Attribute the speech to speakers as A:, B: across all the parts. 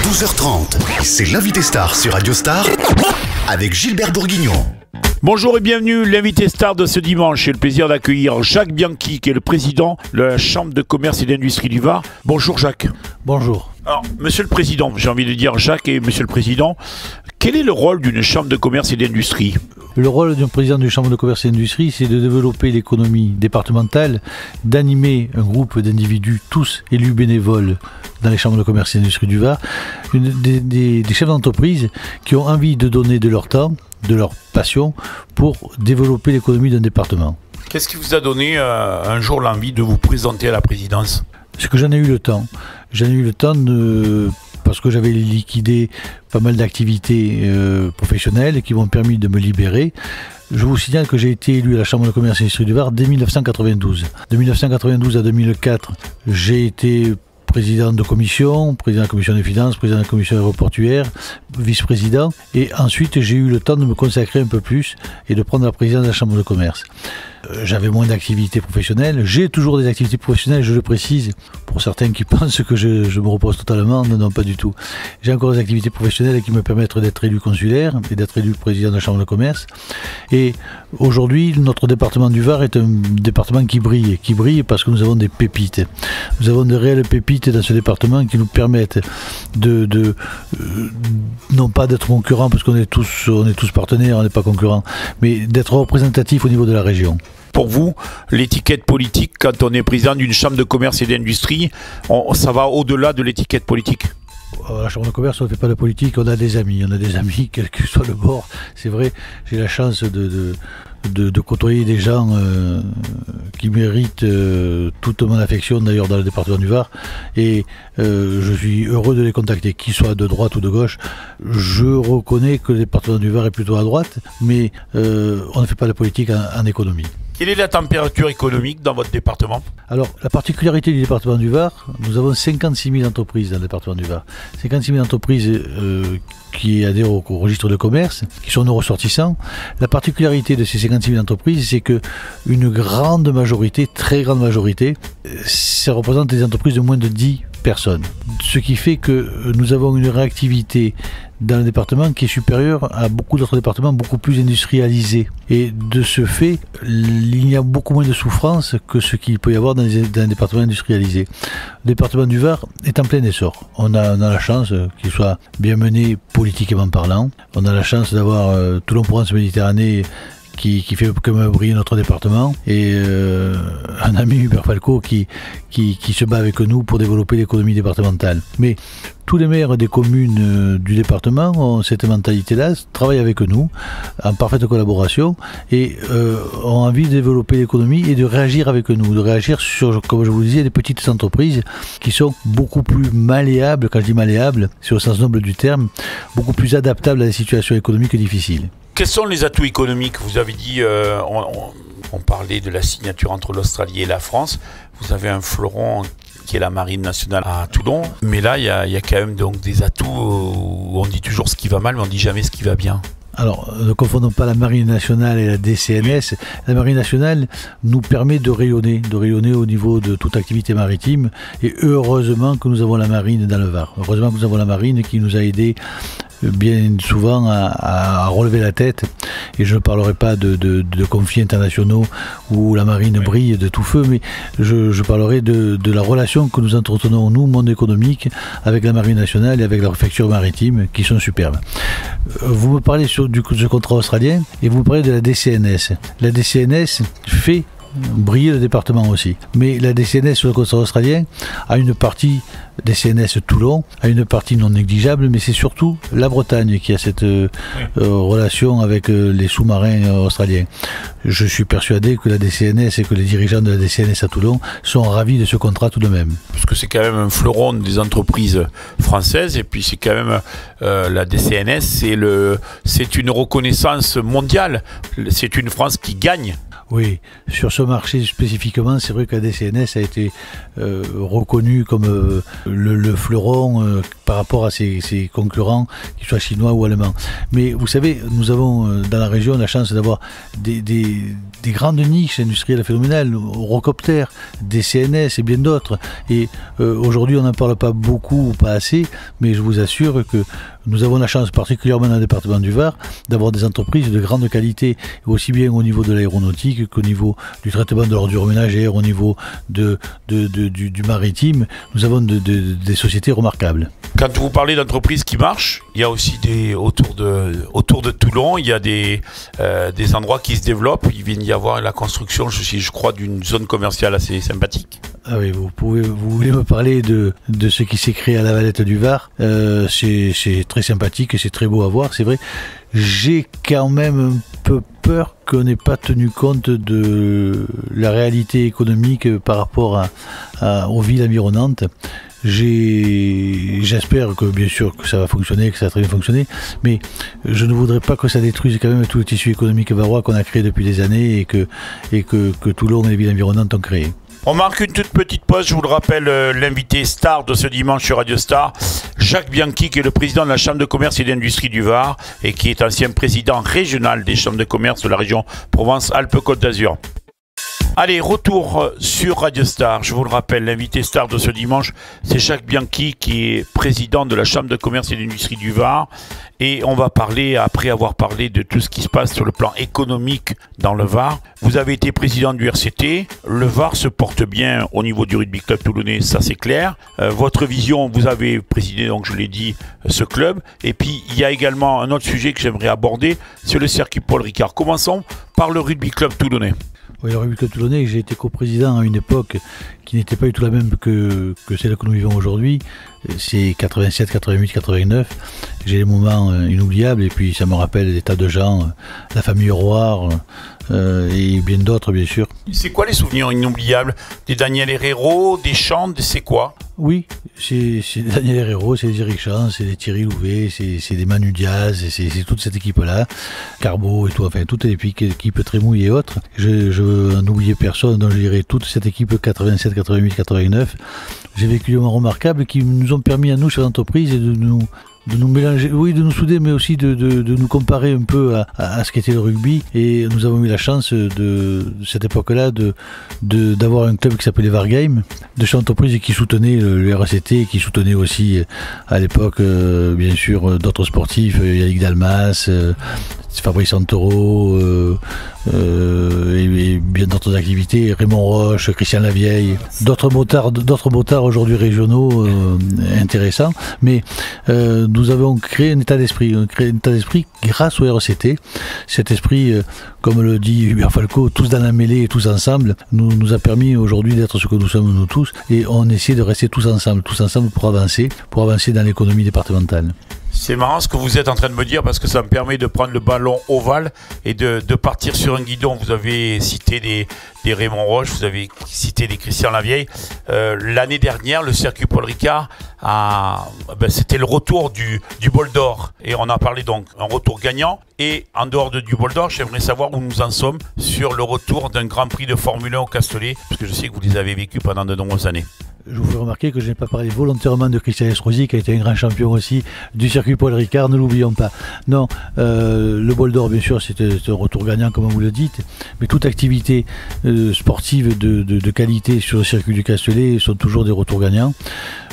A: 12h30, c'est l'invité star sur Radio Star avec Gilbert Bourguignon.
B: Bonjour et bienvenue, l'invité star de ce dimanche. J'ai le plaisir d'accueillir Jacques Bianchi, qui est le président de la Chambre de commerce et d'industrie du Var. Bonjour Jacques.
C: Bonjour.
B: Alors, monsieur le président, j'ai envie de dire Jacques et monsieur le président, quel est le rôle d'une chambre de commerce et d'industrie ?
C: Le rôle d'un président d'une chambre de commerce et d'industrie, c'est de développer l'économie départementale, d'animer un groupe d'individus, tous élus bénévoles dans les chambres de commerce et d'industrie du Var, des chefs d'entreprise qui ont envie de donner de leur temps, de leur passion pour développer l'économie d'un département.
B: Qu'est-ce qui vous a donné un jour l'envie de vous présenter à la présidence ?
C: C'est que j'en ai eu le temps. J'en ai eu le temps parce que j'avais liquidé pas mal d'activités professionnelles qui m'ont permis de me libérer. Je vous signale que j'ai été élu à la Chambre de commerce et d'industrie du Var dès 1992. De 1992 à 2004, j'ai été président de commission, président de la commission des finances, président de la commission aéroportuaire, vice-président. Et ensuite, j'ai eu le temps de me consacrer un peu plus et de prendre la présidence de la Chambre de commerce. J'avais moins d'activités professionnelles. J'ai toujours des activités professionnelles, je le précise. Pour certains qui pensent que je me repose totalement, non, pas du tout. J'ai encore des activités professionnelles qui me permettent d'être élu consulaire et d'être élu président de la Chambre de commerce. Et aujourd'hui, notre département du Var est un département qui brille parce que nous avons des pépites. Nous avons de réelles pépites dans ce département qui nous permettent non pas d'être concurrents, parce qu'on est tous partenaires, on n'est pas concurrents, mais d'être représentatifs au niveau de la région.
B: Pour vous, l'étiquette politique, quand on est président d'une chambre de commerce et d'industrie, ça va au-delà de l'étiquette politique ?
C: À la Chambre de commerce, on ne fait pas de politique, on a des amis, quel que soit le bord. C'est vrai, j'ai la chance de côtoyer des gens qui méritent toute mon affection, d'ailleurs dans le département du Var, et je suis heureux de les contacter, qu'ils soient de droite ou de gauche. Je reconnais que le département du Var est plutôt à droite, mais on ne fait pas de politique en économie.
B: Quelle est la température économique dans votre département ?
C: Alors, la particularité du département du Var, nous avons 56 000 entreprises dans le département du Var. 56 000 entreprises qui adhèrent au registre de commerce, qui sont nos ressortissants. La particularité de ces 56 000 entreprises, c'est qu'une grande majorité, très grande majorité, ça représente des entreprises de moins de 10 personnes. Ce qui fait que nous avons une réactivité dans le département qui est supérieure à beaucoup d'autres départements beaucoup plus industrialisés. Et de ce fait, il y a beaucoup moins de souffrance que ce qu'il peut y avoir dans un département industrialisé. Le département du Var est en plein essor. On a la chance qu'il soit bien mené politiquement parlant. On a la chance d'avoir Toulon-Provence-Méditerranée qui fait comme briller notre département, et un ami Hubert Falco qui se bat avec nous pour développer l'économie départementale. Mais tous les maires des communes du département ont cette mentalité-là, travaillent avec nous en parfaite collaboration et ont envie de développer l'économie et de réagir avec nous, de réagir sur, comme je vous le disais, des petites entreprises qui sont beaucoup plus malléables. Quand je dis malléables, c'est au sens noble du terme, beaucoup plus adaptables à des situations économiques difficiles.
B: Quels sont les atouts économiques ? Vous avez dit, on parlait de la signature entre l'Australie et la France. Vous avez un fleuron qui est la Marine nationale à Toulon. Mais là, il y a quand même donc des atouts où on dit toujours ce qui va mal, mais on ne dit jamais ce qui va bien.
C: Alors, ne confondons pas la Marine nationale et la DCNS. La Marine nationale nous permet de rayonner au niveau de toute activité maritime. Et heureusement que nous avons la Marine dans le Var. Heureusement que nous avons la Marine qui nous a aidés bien souvent à relever la tête, et je ne parlerai pas de conflits internationaux où la marine brille de tout feu, mais je parlerai de la relation que nous entretenons, nous, monde économique, avec la marine nationale et avec la préfecture maritime, qui sont superbes. Vous me parlez de ce contrat australien, et vous me parlez de la DCNS. La DCNS fait briller le département aussi. Mais la DCNS sur le contrat australien a une partie DCNS Toulon, a une partie non négligeable, mais c'est surtout la Bretagne qui a cette relation avec les sous-marins australiens. Je suis persuadé que la DCNS et que les dirigeants de la DCNS à Toulon sont ravis de ce contrat tout de même.
B: Parce que c'est quand même un fleuron des entreprises françaises, et puis c'est quand même la DCNS, c'est une reconnaissance mondiale. C'est une France qui gagne.
C: Oui, sur ce marché spécifiquement, c'est vrai que la DCNS a été reconnue comme le fleuron par rapport à ses concurrents, qu'ils soient chinois ou allemands. Mais vous savez, nous avons dans la région la chance d'avoir des grandes niches industrielles phénoménales, Eurocopter, DCNS et bien d'autres. Et aujourd'hui, on n'en parle pas beaucoup ou pas assez, mais je vous assure que nous avons la chance, particulièrement dans le département du Var, d'avoir des entreprises de grande qualité, aussi bien au niveau de l'aéronautique qu'au niveau du traitement de l'ordure ménagère, au niveau du maritime. Nous avons des sociétés remarquables.
B: Quand vous parlez d'entreprises qui marchent, il y a aussi autour de Toulon, il y a des endroits qui se développent. Il vient d'y avoir la construction, je crois, d'une zone commerciale assez sympathique.
C: Ah oui, vous voulez me parler de ce qui s'est créé à la Valette du Var. C'est très sympathique et c'est très beau à voir, c'est vrai. J'ai quand même un peu peur qu'on n'ait pas tenu compte de la réalité économique par rapport aux villes environnantes. J'espère que bien sûr que ça va fonctionner, que ça va très bien fonctionner, mais je ne voudrais pas que ça détruise quand même tout le tissu économique varois qu'on a créé depuis des années et que Toulon et les villes environnantes ont créé.
B: On marque une toute petite pause, je vous le rappelle, l'invité star de ce dimanche sur Radio Star, Jacques Bianchi, qui est le président de la Chambre de commerce et d'industrie du Var et qui est ancien président régional des chambres de commerce de la région Provence-Alpes-Côte d'Azur. Allez, retour sur Radio Star. Je vous le rappelle, l'invité star de ce dimanche, c'est Jacques Bianchi, qui est président de la Chambre de commerce et d'industrie du Var. Et on va parler, après avoir parlé de tout ce qui se passe sur le plan économique dans le Var. Vous avez été président du RCT. Le Var se porte bien au niveau du rugby club toulonnais, ça c'est clair. Votre vision, vous avez présidé, donc je l'ai dit, ce club. Et puis, il y a également un autre sujet que j'aimerais aborder, c'est le circuit Paul Ricard. Commençons par le rugby club toulonnais.
C: Oui, le rugby club toulonnais, j'ai été coprésident à une époque qui n'était pas du tout la même que celle que nous vivons aujourd'hui. C'est 87, 88, 89. J'ai des moments inoubliables et puis ça me rappelle des tas de gens, la famille Roire et bien d'autres bien sûr.
B: C'est quoi les souvenirs inoubliables? Des Daniel Herrero, des Chants, c'est quoi?
C: Oui, c'est Daniel Herrero, c'est des Eric Chants, c'est des Thierry Louvet, c'est des Manu Diaz, c'est toute cette équipe-là, Carbo et tout, enfin toute l'équipe Trémouille et autres. Je n'oubliais personne, donc je dirais toute cette équipe 87, 88, 89. J'ai vécu des moments remarquables qui nous ont permis à nous, chefs d'entreprise, de nous mélanger, oui, de nous souder, mais aussi de nous comparer un peu à ce qu'était le rugby. Et nous avons eu la chance de cette époque-là d'avoir un club qui s'appelait les Var Games, de chefs d'entreprise qui soutenait le RCT, qui soutenait aussi à l'époque, bien sûr, d'autres sportifs, Yannick Dalmas, Fabrice Santoro et bien d'autres activités, Raymond Roche, Christian Lavieille, d'autres motards aujourd'hui régionaux intéressants, mais nous avons créé un état d'esprit grâce au RCT. Cet esprit, comme le dit Hubert Falco, tous dans la mêlée et tous ensemble, nous a permis aujourd'hui d'être ce que nous sommes nous tous, et on essaie de rester tous ensemble pour avancer dans l'économie départementale.
B: C'est marrant ce que vous êtes en train de me dire parce que ça me permet de prendre le ballon ovale et de partir sur un guidon. Vous avez cité des Raymond Roche, vous avez cité des Christian Lavieille. L'année dernière, le circuit Paul Ricard, c'était le retour du bol d'or. Et on a parlé donc un retour gagnant. Et en dehors du bol d'or, j'aimerais savoir où nous en sommes sur le retour d'un Grand Prix de Formule 1 au Castellet, parce que je sais que vous les avez vécus pendant de nombreuses années.
C: Je vous fais remarquer que je n'ai pas parlé volontairement de Christian Estrosi, qui a été un grand champion aussi du circuit Paul Ricard, ne l'oublions pas. Non, le bol d'or, bien sûr, c'est un retour gagnant, comme vous le dites, mais toute activité sportive de qualité sur le circuit du Castellet sont toujours des retours gagnants.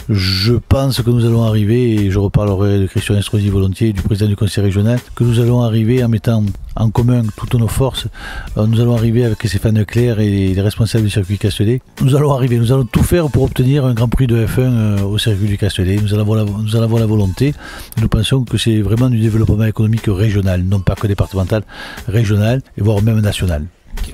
C: Je pense que nous allons arriver, et je reparlerai de Christian Estrosi volontiers, du président du conseil régional, que nous allons arriver en mettant en commun toutes nos forces. Nous allons arriver avec Stéphane Leclerc et les responsables du circuit Castellet. Nous allons tout faire pour obtenir un Grand Prix de F1 au circuit du Castellet. Nous allons avoir la volonté. Nous pensons que c'est vraiment du développement économique régional, non pas que départemental, régional, et voire même national.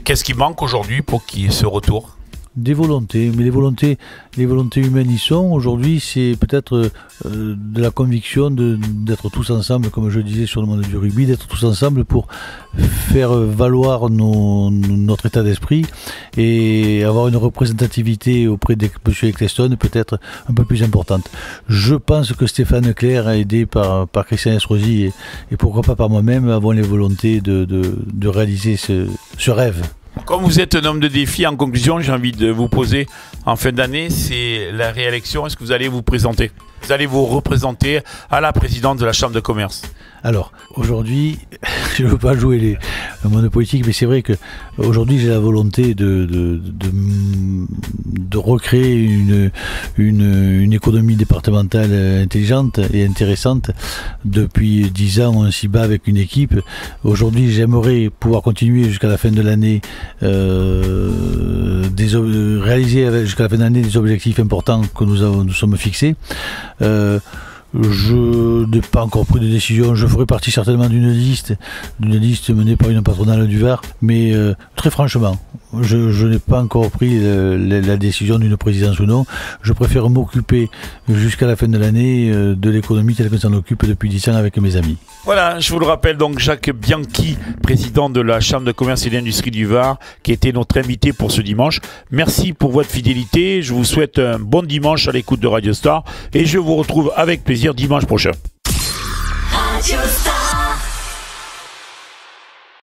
B: Qu'est-ce qui manque aujourd'hui pour qu'il y ait ce retour ?
C: Des volontés, mais les volontés humaines y sont. Aujourd'hui, c'est peut-être de la conviction d'être tous ensemble, comme je disais sur le monde du rugby, d'être tous ensemble pour faire valoir notre état d'esprit et avoir une représentativité auprès de M. Ecclestone peut-être un peu plus importante. Je pense que Stéphane Leclerc, aidé par Christian Estrosi et pourquoi pas par moi-même, avons les volontés de réaliser ce rêve.
B: Comme vous êtes un homme de défi, en conclusion, j'ai envie de vous poser en fin d'année, c'est la réélection. Est-ce que vous allez vous présenter? Vous allez vous représenter à la présidente de la Chambre de commerce?
C: Alors, aujourd'hui, je ne veux pas jouer le monde politique, mais c'est vrai qu'aujourd'hui, j'ai la volonté de recréer une économie départementale intelligente et intéressante. Depuis 10 ans, on s'y bat avec une équipe. Aujourd'hui, j'aimerais pouvoir continuer jusqu'à la fin de l'année, réaliser jusqu'à la fin de l'année des objectifs importants que nous sommes fixés. Je n'ai pas encore pris de décision. Je ferai partie certainement d'une liste menée par une patronale du Var. Mais très franchement, je n'ai pas encore pris la décision d'une présidence ou non. Je préfère m'occuper jusqu'à la fin de l'année de l'économie telle que s'en occupe depuis 10 ans avec mes amis.
B: Voilà, je vous le rappelle, donc Jacques Bianchi, président de la Chambre de commerce et d'industrie du Var, qui était notre invité pour ce dimanche. Merci pour votre fidélité. Je vous souhaite un bon dimanche à l'écoute de Radio Star et je vous retrouve avec plaisir dimanche prochain. Radio Star.